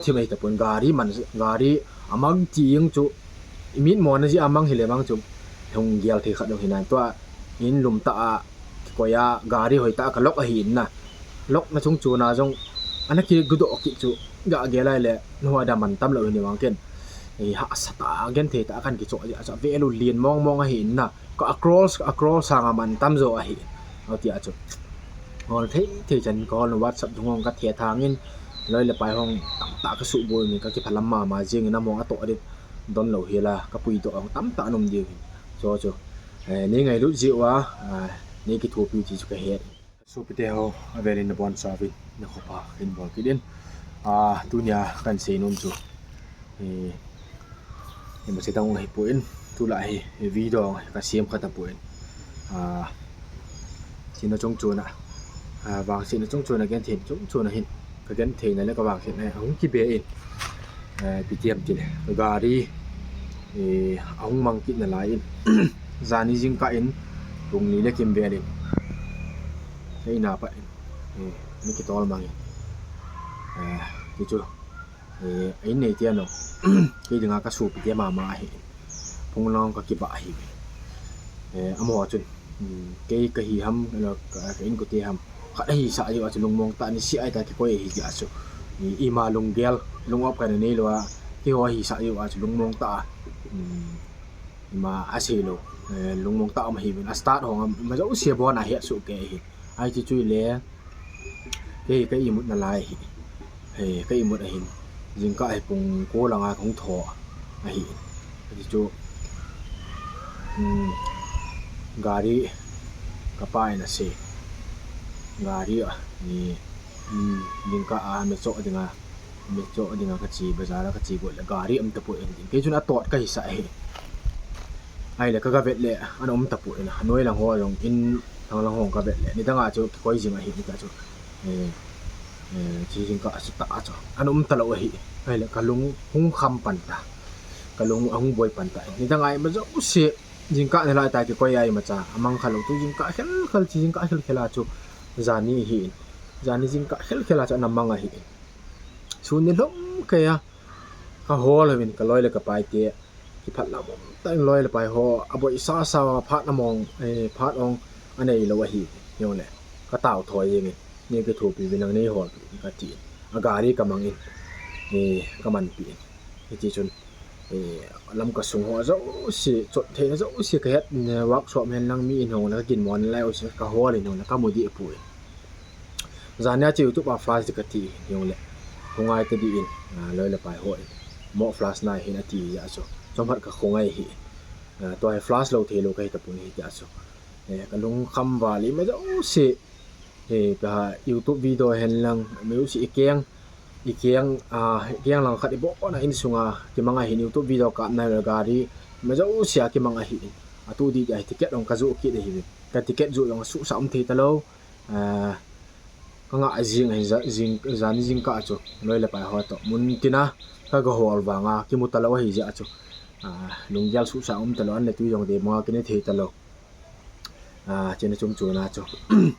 ที่ไม่แต่ปนกาดีมันกาดีอามังจีงจุมิดหมอนสิอามังเฮเลมังจุทงเกียวที่ขัดดอกหินนั้นตัวหินลุมตะก็ยากาดีหอยตะกะลอกหินน่ะลอกนะจงจูนะจงอันนั้นคือกุดอกิจุกะเกลายแหละนัวดามันตำเลยนี่วังเก่นไอ้หาสตาเกนเทตะกันกิจุจะเวลุเลียนมองหินน่ะก็across สางมันตำโซหินเอาติอะจุฮอลเทจันก็นวัดสับทงกะเทียทางนี่เลยละไปห้องตะกะสุบุนี่ก็สิพลัมมาจิงนะมองอะโตอดิดอนโลเฮลาก็ปุยโตตำตะนมดิโซโจนี่ไงรู้จิวะนี่กิทูปีจิจุกะเฮสุปเตโฮอเวลินบอนซาวินะขอพาอินบอลกิดินตุญญากันเซนมจุนี่มันสิต้องให้ปุ้นตุลาให้วีดองก็เสียมขัดปุ้นสินะจงจูนะวางสินะจงจูนะแกนเทนจงจูนะเห็นก็แกนเทนนั่นแล้วก็วางเห็นให้หุงกิเบอินปิเตรียมกินกาดีหุงมังกินนั่นหลายอินจานี่จิงกะอินตรงนี้เลยกิมเบอินไอ้นาปะนี่กิตอลมังกิจูไอ้นี่เตียนเนาะกิดึงากะสูปิเตมาหิพงลองก็กิบะหิอมอจุนเกกะหิหัมแล้วก็อินกุเตหัมขะได้หิสะอยู่อะจุลงมองตะนี่สิไอ้ตะกิโกหิจิอะซุนี่อีมาลงเกลลงออฟกันนี่ลัวที่ว่าหิสะอยู่อะจุลงมองตะมาอาเซโลลงมองตะมาหิเป็นสตาร์ทของมันจะอุเสียบอนะเฮสุเกหิไอ้จิจุยเลก็อีมุดนาลายก็อีมุดอะหินจิงก็ไอ้ปงโกลังอาของถออะหิจิจุกาดีกะปายนะเซกาดีอ่ะนี่จิงก็เมโซะดิงากะจีบะซาระกะจีบ่ละกาดีอมตะปุเองเกจุนะตอดกะหิสะไอ้ละกะเวทเลอันอมตะปุนะน้อยลังหัวยงอินทางลังหงกะเวทเลนี่ตั้งอาจุก็จิงอะหินี่กะจุจิงก็สตาจ้ะอันอมตะละวะหิไอ้ละกะลุงหุงคำปันตะกะลุงหุงบอยปันตะนี่ตั้งไอ้มันจะอุเสจิงกะนี่ละตากิก็ยายมาจ้ะอมังคาลงตุจิงกะเขลจิงกะเขลาจุจานี่หิจานี่จิงกะเขลาจ้ะนำมังอะหิซุนนี่ลมกะยะกะโหเลยมินกะลอยเลยกะไปเตะกิพัดละมตั้งลอยเลยไปโหอะบ่อิซาพาดนมองพาดองอันนี้ละวะหิเฮียวแหละกะตาวถอยอย่างนี่ก็ถูกปีวินังนี่หอดกะจีอากาศนี่กำลังนี่กำมันปีนี่จีจนลำกระสุงหัวเจ้าสิจดเทเจ้าสิกะเฮ็ดวักสอบแม่นลังมีอินโหแล้วก็กินหมอนแล้วสิกะหัวเลยเนาะแล้วก็หมดิปุยจานเนี้ยจิวตุปาฟลาสติกติเฮียวแหละคงไอ้ตะดีอินเลยละไปโหยหมอฟลาสนายเฮนาทียะซุจอมพัดกะคงไอ้หิตัวให้ฟลาสโลเทโลกะเฮตะปุยยะซุกะลงคำว่าลิมาเจ้าสิไปหา YouTube video เห็นลังไม่รู้สิอีเกียงลังขัดบ่นะอินสุงกิมังหิน YouTube video กะในละกาดีมาจะอุเสียกิมังหินอะตูดีไอ้ติเกตลงกะจุกิได้หิกะติเกตจุลงสุสามเทตะโลก็งะจิงให้จานจิงกะจุเลยละไปฮอตมุนตินะก็ก็ฮอลวางกิมุตะโลหิจะจุลงยาสุสามตะโลอันเลตุยงเดมกินเทตะโลเจนจงจูนะจุ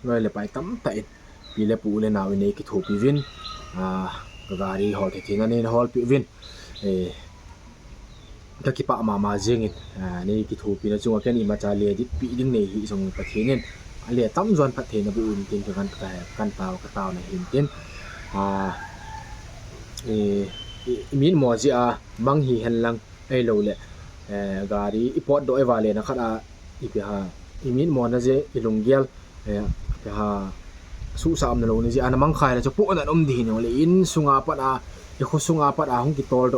เลยละไปตํตะปีละปูเลยนาวินี่กิทูปีวินกะรีฮอลที่นั่นนี่ฮอลปีวินก็กิปะมาจิงนี่กิทูปีนะจุงกันอีมาจาเลดิปีดิงนี่หิสงประเทศนี่อันเลตํจวนประเทศนะบุญกินกันตาวกะตาวนะหินเต็นมีนหมอจิบังหิหันลังไอ้โลเลกาดีอีปอดโดไอ้วาเลนะคัดอีเปหาอีมินหมอนะเจอีลงเกลเปหาสุสามนะโลนี่จิอันมังคายนะจะปุอันอมดีเนาะเลยอินสุงาปัดอีโคสุงาปัดหงกิตอลโต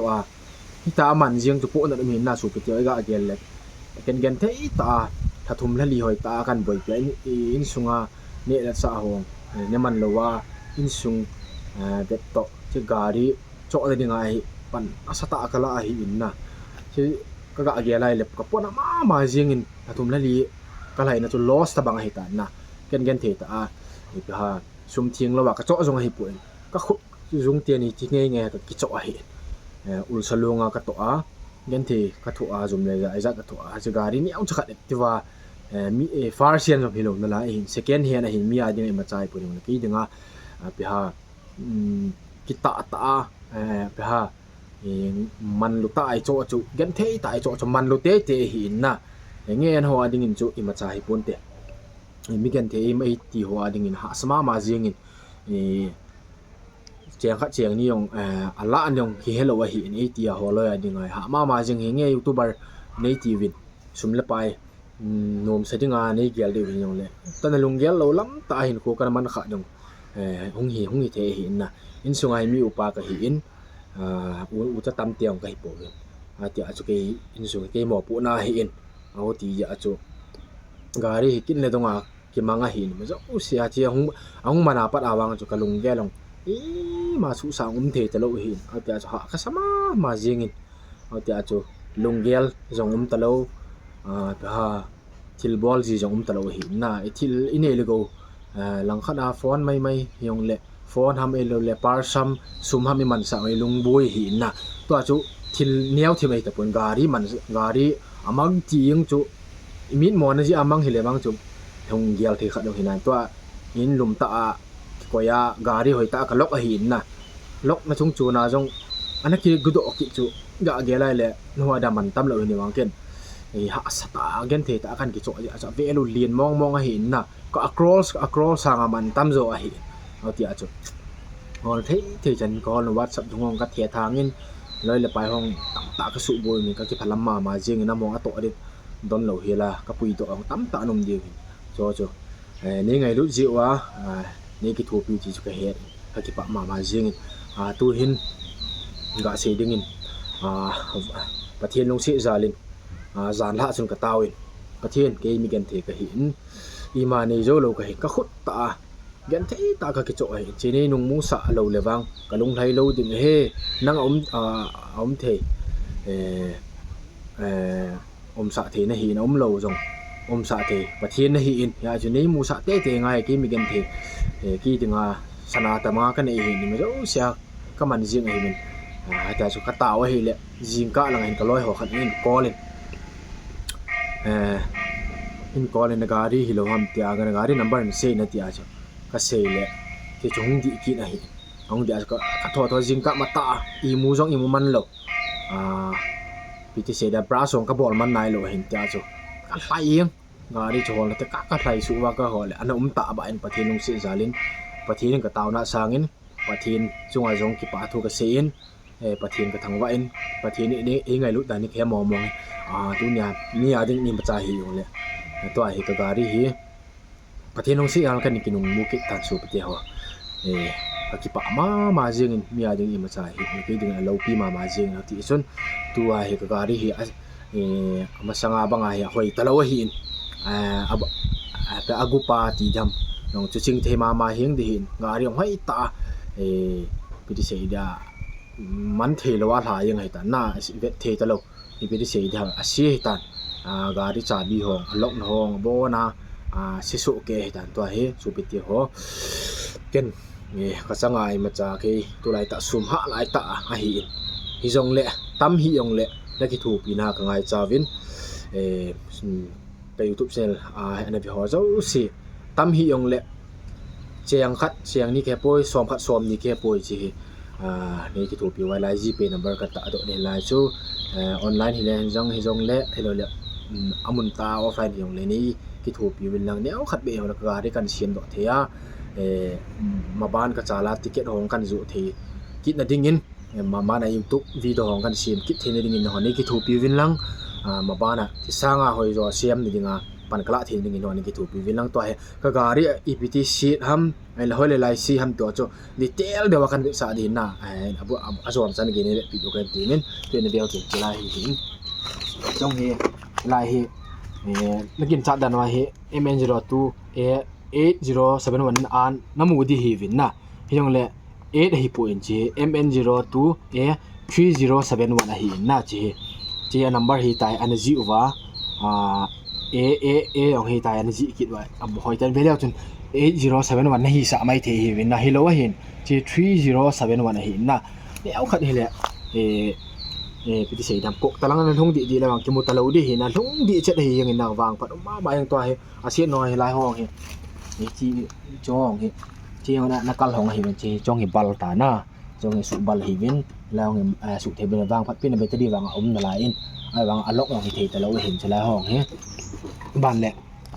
ฮิตามันจิงจะปุอันอมหินน่าสุปิเตไอ้กะเกลเลเกนเทอีตาถ้าทุมละลีหอยตากันบ่อยเปลอินสุงาเนี่ยละสะหงเนี่ยมันละว่าอินสุงเด็ดโตจิกาดีโจอะไรดิงไอ้ปันอาสตะกะละหิอินนะจิกะเกลไลเลกะปุนะมาจิงอินถ้าทุมละลีกะไลนะจุลอสตะบังหิตานะเกนเทตาอีเปหาซุมเทียงละว่ากะโจจงหิปุนกะขุซุงเตียนี่จิไงกะกิโจหิอุลสลุงกะโตเกนเทกะโตซุมเลไอ้จักกะโตจิกาดีนี่เอาจะขัดติว่ามีฟาร์เซียนของพี่น้องนั่นล่ะเองเซคันด์แฮนด์หินมีอาดิงมาจ่ายปุนมันกีดึงเปหากิตะตะ ไปหามันลุตาไอโจจุกันเทตาไอโจจมันลุเตเตหินนะเงี้ยหัวดิ่งจุอิมาจ่ายปุ่นเตมีกันเทมไอตีหัวดิ่งหาสมามาเจียงเจียงขัดเจียงนี่ยงอัลละอันยงเฮโลวะหินไอตีหัวเลยดิ่งไงหามาเจียงเงี้ยยูทูบเบอร์ในทีวินสุมละไปนมเสดิงานในเกียร์เดียวหินยงเลยตอนนั้นลุงเกียร์เราล้ำตาหินโคกันมันขาดยงหงหิเทหินนะอินสุงไงมีอุปากะหินอุจะตำเตียงกะหิโปเลยเตียจุกอินสุงเกหมอปูนาหินเอาตีจะจุกาลีกินเลยตรงกิมังหินมันจะเสียเจียงมานาปัดอาวางจุกลุงแกลงมาสุสางเทตะโลหินเอาเตียจุหะกะสมาเจียงเอาเตียจุลุงเกลจงตะโลไปหาทิลบอลจีจงตะโลหินนะไอทิลอินเอลโกหลังคดาฟอนไม่ยงเลฟอนทำเอลเลปาร์ซัมซุมทำให้มันสาวลุงบุยหินนะตัวจุทิลเนียวที่ไม่แต่ปนกาลีอามังจียงจุมิดมอนจีอามังเฮเลมังจุทงเกียลที่ขัดหินนั้นตัวหินลุมตาก็ยากาลีหอยตากะล็อกหินนะล็อกนะจงจูนะจงอันนั้นคือกุดอกจุกะเกลายเลยนัวดามันตำเลยนี่วังเกินหาสตาเกนเทตากันกิจจะเวลุเลียนมองหินนะก็ across สางมันตำโซหินเอาที่อาจุฮอลเทจันก็วัดสับทงกับเทียทางนี่เลยไปห้องตากระสุบวยนี่ก็ที่พลัมมาเจียงนะมองอโตดิดอนเหลาเฮลากับปุยตัวตั้มตานมเดียวโจนี่ไงรู้จิวะนี่กิทูปิวจีจุกเฮดกับที่ปะมาเจียงตูหินกะเสดิงินประเทศลงเสียจาลินจานละสุนกะตาวินประเทศเกมีกันเทกะหินอีมาในโจโลกะหินกะขุดตากันเทตากะกิโจไอจีนี่นุงมูสะโลเลวังกะลุงไทโลดิงเฮนังอมเทสะเทนะหินโลจงสะเทประเทศนะหินยาจีนี่มูสะเตไงกิมีกันเทกีติงาสนาตมากันไอหินนี่มันจะเสียก็มันจิงไอมันแต่สุกะตาวะเฮเลจิงกะลังเห็นกะลอยหัวขันอินกอเลนอินกอเลนนกาลีฮิโลฮัมติอากันนกาลีนัมเบอร์เซนะติอาจก็เซเลที่จงดิกินะฮิองดิอาก็กะทอจิงกะมาตาอีมูจงอีมูมันโลปิติเซดาบราสงกะบอลมันนายโลเห็นติอาจกะไลยังกาลีจอลตะกะไลสุวะกะฮอเลอันตาบะอินประเทศลงเซซาลินประเทศนึงกะตาวนะซางอินประเทศจงจงกิปาทุกะเซอินประเทศกะทังวะอินประเทศนี้ไงลุดานี่แค่มองตุญญานี่อาดินี่มาจาหิยงเลยตัวเฮกะกาลีฮิประเทศลงเซอันกันนี่กินุงมุกิตันสุปเตฮวะกิปะมาจิงมีอาดินี่มาจาหิกิดิงลาวปีมาจิงติซุนตัวเฮกะกาลีฮิมาสงาบังฮอยตะลาวหินไปอากุปาติดัมนองจุจิงเทมาเฮงดิหินกาลีฮอยตาปิติเสดามันเทลวะหายังไงตาน่าเวเทตะลนี่ปิติเสดาอาเสียตันกาลีจาบีฮองล็อกฮองโบนาสิสุเกตันตัวเฮสุปิติโฮเกนก็สังายมาจากที่ตัวไหลตะซุมหะไหลตะหินฮิจงเลตั้มฮิยงเลและที่ถูกปีนากังไงจาวินไป YouTube channel อันนี้พี่ฮอเจ้าสิตั้มฮิยงเลเจียงคัดเสียงนี่แค่ป่วยซ้อมคัดซ้อมนี่แค่ป่วยจีนี่ที่ถูกปีไว้ไลจีเป็นนัมเบอร์กันตะโดเนี่ยไลจูออนไลน์ฮิเลนจังฮิจงเลฮิโลเลอามุนตาออฟไลน์ฮิยงเลนี่ที่ถูกปีเป็นหลังเนี่ยขัดเบลแล้วก็ได้กันเสียนดอกเทียมาบ้านก็จะลาติเกตของกันจุทีคิดนะดิ่งอินมาใน YouTube วิดีโอของกันเสียมคิดเทนดิ่งอินหอนี่คิดถูกปีวินลังมาบ้านที่สร้างหอยจอเสียมดิ่งปันกละเทนดิ่งอินหอนี่คิดถูกปีวินลังตัวก็การี EPT sheet ฮัมไอ้ละหอยเลยซีฮัมตัวจ่อดีเทลเดี๋ยวว่ากันสาดินนะอาจารย์สันกินนี่ปิดโอเคทีนึงเป็นเดียวที่ลายหินจงเฮลายเฮนักกินจัดดันว่าเฮ MN02 8071 an namudi hivin na hiyongle 8 hi point che MN02 3071 hi na che number hi tai an ji wa ong hi tai an ji kit wa am hoi tan veleu chun 8071 hi sa mai the hivin na hello hin che 3071 hi na ne au khat hi leปิติเสดำกกตะลังนั้นทงดีแล้วกิมุตะลูดิหินะทงดีเจ็ดหิยังนางวางปัดมาบายังตัวเฮอาเซียนน้อยหลายห้องเฮนี่จีจ้องเฮจีเอานะนักกลหงเฮมันจีจ้องเฮบัลตานะ จงสุบัลหิวินแล้วสุเทเบนวางพัดเป็นเบตดีวางนลาอินไอ้วางอลอกของเทตะเราเห็นซะแล้วห้องเฮบ้านแหละ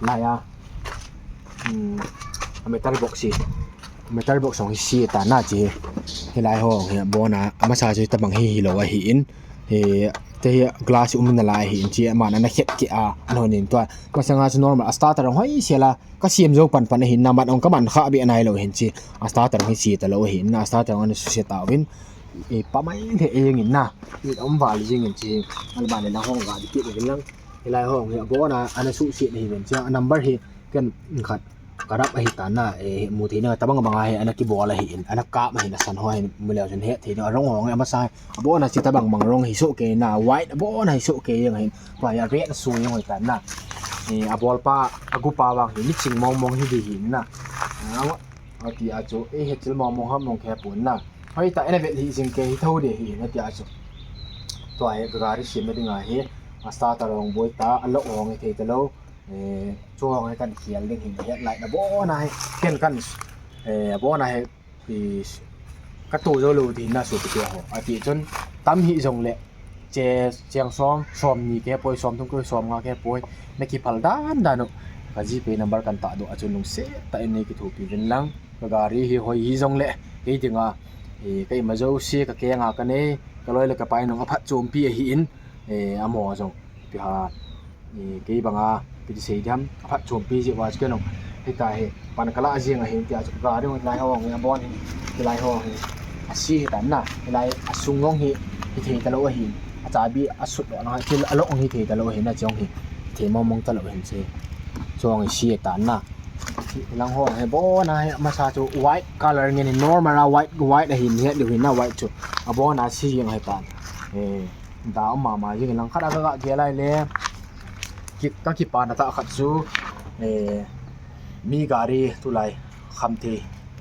ลายเมทัลบ็อกซ์ของซีตาน่าจิเฮลายห้องเฮบ่นะมาซาจิตะบังฮิโลหินเฮte glass na la hi chi ma na khet ki a anonin to ma sanga chu normal starter hoi sela ka siam zo pan hin na mat ong ka man kha bi anai lo hin chi starter hi chi ta lo hin na starter on se ta win e pa mai the e ngin na i om wa li jing chi al ba le la hong ga di ki bi lang hilai hong he bo na ana su si ni ben cha number hi kan khat karap a hi ta na e mu thi na tabang banga he ana ki bo la hi ana ka ma hin san hoi mu le chen he thi no rong hong ama sai bo na chi tabang bang rong hi so ke na white bo na hi so ke yang hin pa ya red su yang hoi ta na e abol pa agu pa wang hi ching mong hi di hin na a ti a cho e he chil mong ham mong khe pun na hoi ta ene ve hi jing ke hi tho de hi na ti a cho to ai ga ri sim me dinga hi a starter rong boi ta a lo ong he te loช่วงให้กันเขียนเรื่องหินเฮ็ดไหลนะบ่นายเขียนกันบ่นายปีกระตูโซลูที่น่าสุดเดียวอาทิจนตำหิจงเลยเจเจียงซ้อมนี่แกป่วยซ้อมต้องก็ซ้อมงาแกป่วยในกี่พัลด้านดานุกะจีเป็นนัมเบอร์กันตาดูอาจจะลงเสแต่ในกี่ถูกปีเป็นลังก็การีhi hoi hi jong le ke tinga kai ma zo si ka ke nga ka ne ka loi le ka pai nong aphat chom pi hi in amo jong pi ha ke banga pi sei dam aphat chom pi ji wa ke nong hi ta he pan kala ajing a hin tia chu ga ri lai hawang ya bon hi lai hawang hi asi hi tan na lai asung ngong hi thei ta lo hi acha bi asut lo na til along hi thei ta lo hi na chong hi thei mong ta lo hin se chong hi si tan na lang ho he bo na he ma sa chu white color nge ni normal white a hin he du hin na white chu a bo na si yang he tan da ma ji lang khada ga ge lai le ki ka ki pa na ta khat chu mi gari tu lai khamthi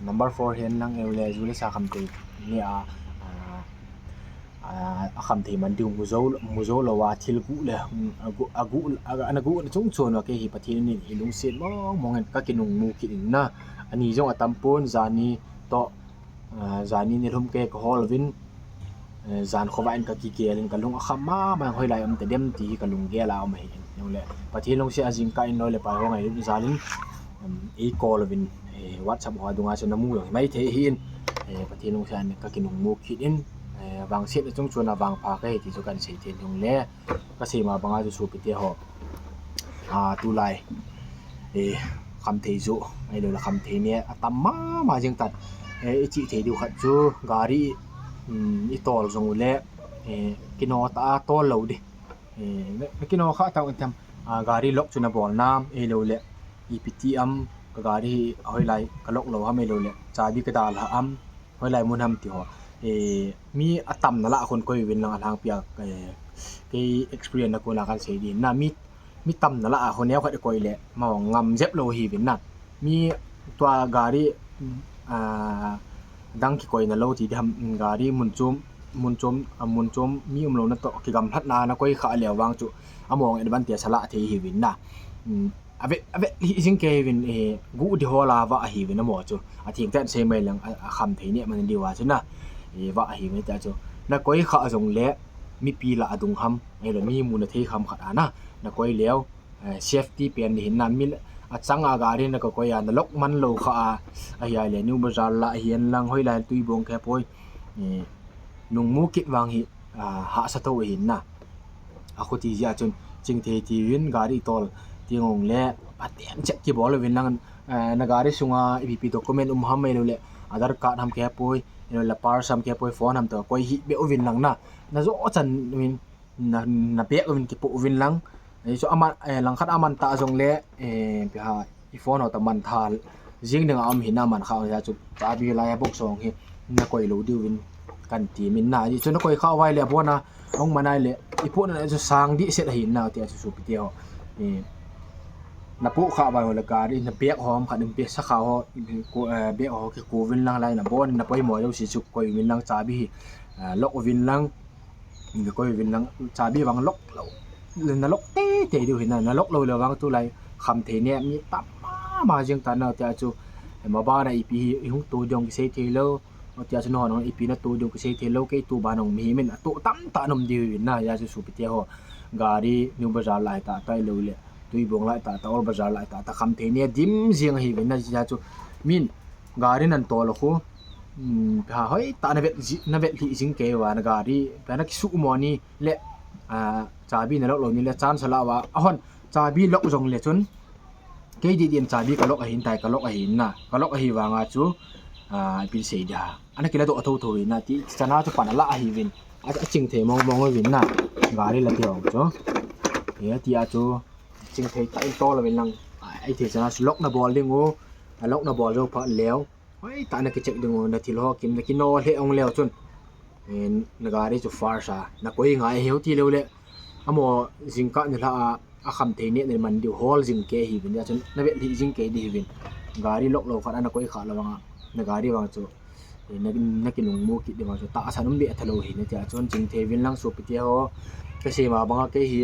number 4 hen lang eule ju le sa khamthi ni a khamthi man du mu zo lo wa thil gu le agu anagu chung chon wa ke hi pathi ni hilung set mong ka kinung mu ki na ani jong atampon zani to zani ni lum ke ko holwin zan khowain ka ki kelin kalung khama ma hoi lai am te dem ti kalung ge la ma hi yong le pathi long se ajing ka in lo le pa ho ngai ru zalin e kolwin whatsapp ho dunga se namu yong mai the hin pathi long se an ka kinung mu ki in wang set chung chuna wang pha ka ti chu kan sei the yong le ka sei ma banga ju su pi te ho tu lai kham thei zu ai lo la kham thei ne atam ma jing tat chi thei du khat chu gari i tol jong le kino ta tol lo di kino kha ta tam gari lok chuna bol nam e lo le iptm ka gari hoi lai ka lok lo ha me lo le cha bi ka dal ha am hoi lai mun ham ti ho mi atam na la kon koi win lang alang pia ke experience na ko la kan sei di na mi tam na la ho ne kha koi le ma ngam jep lo hi win na mi twa gari dang ki koi na lo ti dham gari mun chom mi lo na to ki gam that na koi kha le wang chu among advantage sala the hi win na ave hi jing ke win gu di hola wa hi win mo chu a thing tan se mai lang a kham the ne man di wa chu na wa hi me ta chu na koi kha jong le mi pi la adung ham ai lo mi mu na the kham khat ana na koi lew safety pen hin na mi achanga gari na ko ya na lok man lo kha a ya le new bazar la hian lang hoi lai tui bong khe poi nung mu kit wang hi ha sa to hin na a khoti ja chun ching the ti win gari tol tingong le paten check ki bol win lang na gari sunga ep document ham mai lo le aadhar card ham khe poi la par sam khe poi phone ham to koi hi be win lang na zo chan win na pe win ki po win lang so aman lang khat aman ta jong le pi ha I phone ho ta man thal jing ding am hina man kha ja chu ta bi la ya bok song hi na koi lo di win kan ti min na ji chu na koi kha wai le bo na ong manai le I phone na chu sang di set hin na ti chu pi ti ho na pu kha wai ho la ka ri na pek hom kha nim pe sa kha ho ko be ho ki ko win lang lai na bon na poi mo yo si chu koi win lang cha bi lok win lang ni koi win lang cha bi wang lok lo na lok te du hin na lok lo le wang tu lai kham the ne mi tam ma jing ta na ta chu ma ba na ip hung tu dong se the lo เอาเตียชนอนอีปีนะตูดูก็เซเทโลเกตูบานองมีเมนตุตัมตานมดิวินะยาสุปิเตโฮgari new bazar lai ta tai lo le tui bong lai ta ol bazar lai ta kham the ne dim jing hi na ja chu min gari nan to lo khu ha hoi ta na vet li jing ke wa na gari pa na ki su mo ni le chabi na lo ni le chan sala wa ahon chabi lok jong le chun ke di din chabi ka lok a hin tai ka lok a hin na ka lok a hi wa nga chu pin sei da ana kila to atho tho na ti chana chu pan la a hi win a ching the mong mong win na gari la tiong cho ye ti a chu ching the ta in to la win lang ai the chana lok na ball ding o lok na ball jo pha lew hoi ta na ki check ding o na thil ho kim na ki no le ong lew chun en na gari chu far sa na koi ngai heu ti lew le amo jingka ni la a kham the ne ne man di hol jing ke hi bin ya chun na be li jing ke di win gari lok lo kha na koi kha la wanga na gari wang chu na kinung mo ki de ma chu ta sanum be thalo hi ne ja chon jing the win lang so pi ho ka se ma banga ke hi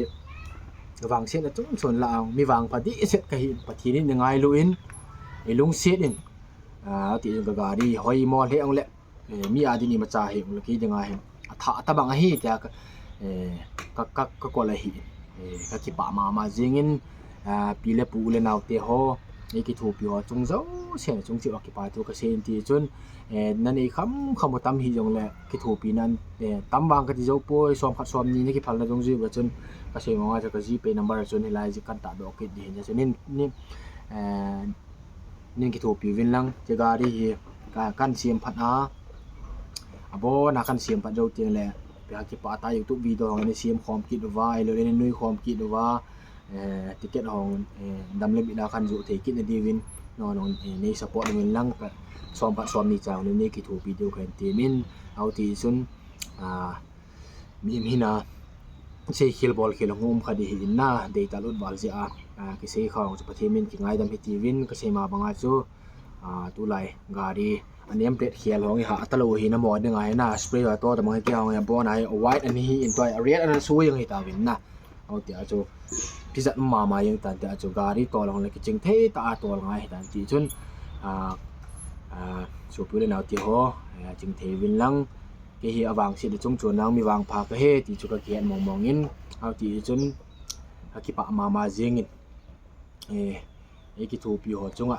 wang se na chung chon la mi wang pa di set ka hi pathi ni ngai lu in e lung set in ti ga gari hoi mo le ang le mi adi ni ma cha hi lu ki de ngai tha ta bang hi ja ka ko la hi ka ki pa ma jingin pi le pu le naw te ho ni ki thu pi ho chung zo se chung chi ki pa tu ka sen ti chun nan ei kham tam hi jong le ki thu pi nan tam bang ka ti zo poi som khat som ni ki phal na jong ji ba chun ka se ma ja ka ji pe number chun hi lai ji kan ta do ke di ja chun nin ki thu pi win lang je ga ri hi ka kan siam phat abo na kan siam phat jo tiang le pe ha ki pa ta youtube video hong ni siam khom ki do wa ai lo ni nui khom ki do wa ticket hong dam le bi da kan ju the ki na di win no ni support min lang ka som phat som ni chaw ni ki thu video kan ti min au ti sun mi na se khil ball khil ngom khadi hi na data lot bal ji ki se khang chu pathe min ki ngai dam hi ti win ka se ma banga chu tu lai gari anem plate khial hong ha atalo hi na mo de ngai na spray wa to da mai ki hong ya bon ai white ani hi in toy red an su yang hi ta win na au ti a chu pizza ma yang ta ta chu gari to long le ki ching the ta to ngai ta ti chun so pu le naw ti ho ching the win lang ke hi awang si de chung chuan nang mi wang pha ka he ti chu ka kian mong mong in au ti chun ki pa ma jing in ki thu pi ho chunga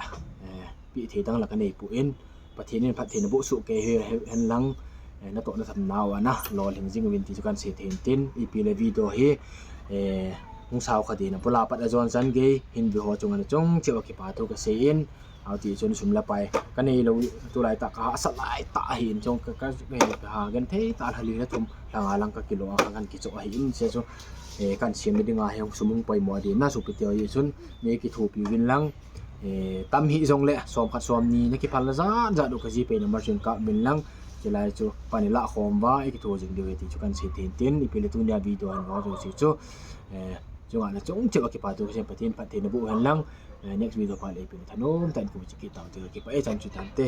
pi the dang la ka nei pu in pathin in pathin bu su ke he hen lang na to na tham naw na lo ling jing win ti chu kan se then tin i pi le video hi hung sao khadi na pula pat ajon san ge hin bi ho chunga na chung che ki pa to ka se in au ti chun sum la pai ka nei lo tu lai ta ka sa lai ta hin chong ka ha gan the ta hali na thum langa lang ka kilo ka kan ki cho hi in se so kan siam de nga he sumung pai mo de na su pi te yi chun ne ki thu pi win lang tam hi jong le som khat som ni ne ki phal za do ka ji pe number chun ka min lang jelai chu panila khom wa ki thu jing de ti chu kan se tin i pe le tu nya video an wa jo si chu chung ana chung che ki pa tu se pathin bu han lang next video pa le pe thanom tan ku chi ki taw te ki pa e chan chu tan te